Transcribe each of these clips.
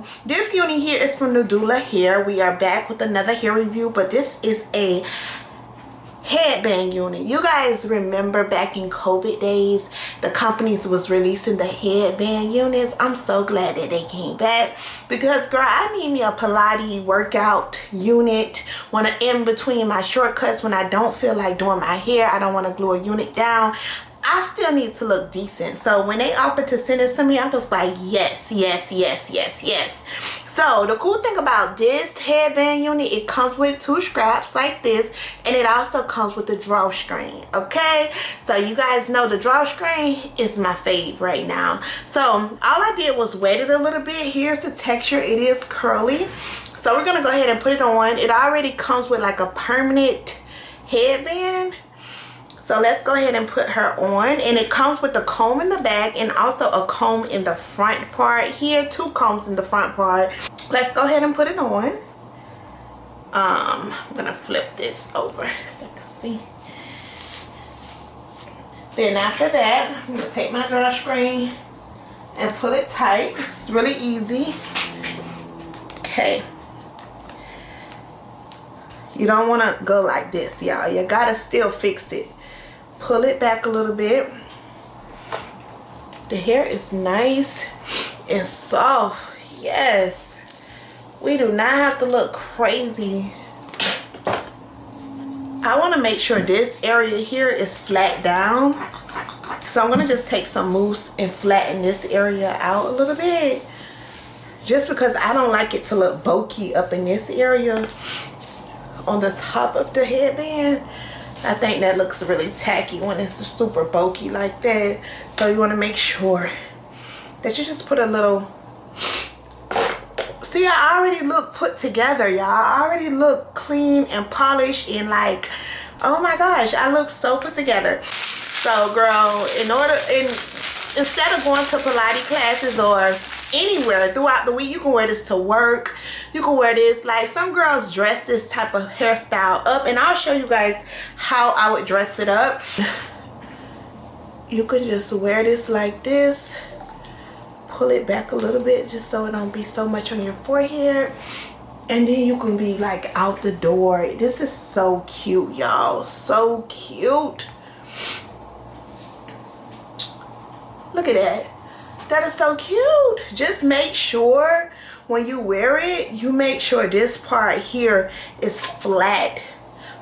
so this unit here is from Nadula Hair. We are back with another hair review, but this is a headband unit. You guys remember back in COVID days, the companies was releasing the headband units. I'm so glad that they came back, because girl, I need me a Pilates workout unit when I'm in between my shortcuts, when I don't feel like doing my hair, I don't want to glue a unit down. I still need to look decent. So when they offered to send it to me, I was like, yes, yes, yes, yes, yes. So the cool thing about this headband unit, it comes with 2 straps like this, and it also comes with the drawstring. Okay, so you guys know the drawstring is my fave right now. So all I did was wet it a little bit. Here's the texture. It is curly. So we're gonna go ahead and put it on. It already comes with like a permanent headband. So let's go ahead and put her on, and it comes with a comb in the back and also a comb in the front part here. 2 combs in the front part. Let's go ahead and put it on. I'm gonna flip this over so you can see. Then after that, I'm gonna take my drawstring and pull it tight. It's really easy. Okay. You don't want to go like this, y'all. You gotta still fix it. Pull it back a little bit. The hair is nice and soft. Yes, we do not have to look crazy. I want to make sure this area here is flat down, so I'm gonna just take some mousse and flatten this area out a little bit, just because I don't like it to look bulky up in this area on the top of the headband. I think that looks really tacky when it's super bulky like that. So you want to make sure that you just put a little. See, I already look put together, y'all. I already look clean and polished and like, oh my gosh, I look so put together. So girl, instead of going to Pilates classes or anywhere throughout the week, you can wear this to work. You can wear this, like some girls dress this type of hairstyle up, and I'll show you guys how I would dress it up. You can just wear this like this, pull it back a little bit just so it don't be so much on your forehead, and then you can be like out the door. This is so cute, y'all. So cute. Look at that. That is so cute. Just make sure when you wear it, you make sure this part here is flat.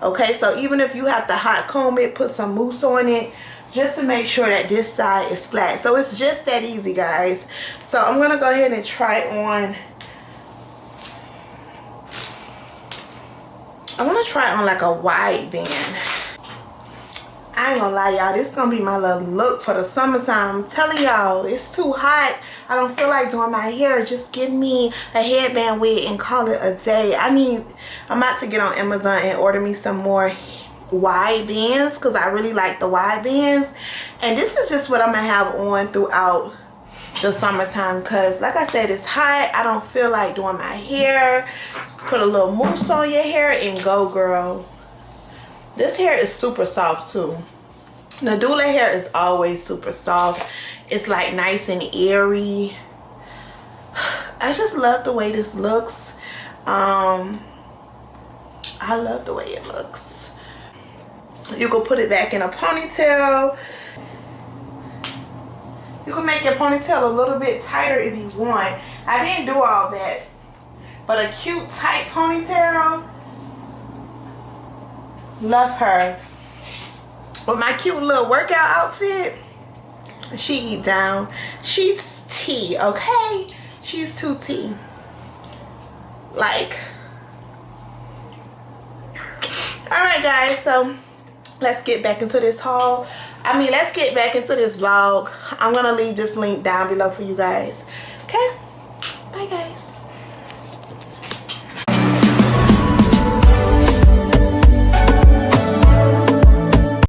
Okay, so even if you have to hot comb it, put some mousse on it, just to make sure that this side is flat. So it's just that easy, guys. So I'm gonna go ahead and try on. I want to try on like a wide band. I ain't gonna lie, y'all, this is gonna be my little look for the summertime. I'm telling y'all, it's too hot. I don't feel like doing my hair. Just give me a headband wig and call it a day. I'm about to get on Amazon and order me some more wide bands, because I really like the wide bands. And this is just what I'm gonna have on throughout the summertime, because like I said, it's hot. I don't feel like doing my hair. Put a little mousse on your hair and go, girl. This hair is super soft too. Nadula hair is always super soft. It's like nice and airy. I just love the way this looks. I love the way it looks. You can put it back in a ponytail. You can make your ponytail a little bit tighter if you want. I didn't do all that, but a cute tight ponytail. Love her. With my cute little workout outfit, she eat down. She's tea, okay? She's too tea. Like, alright guys, so let's get back into this haul. Let's get back into this vlog. I'm gonna leave this link down below for you guys. Okay? Bye guys.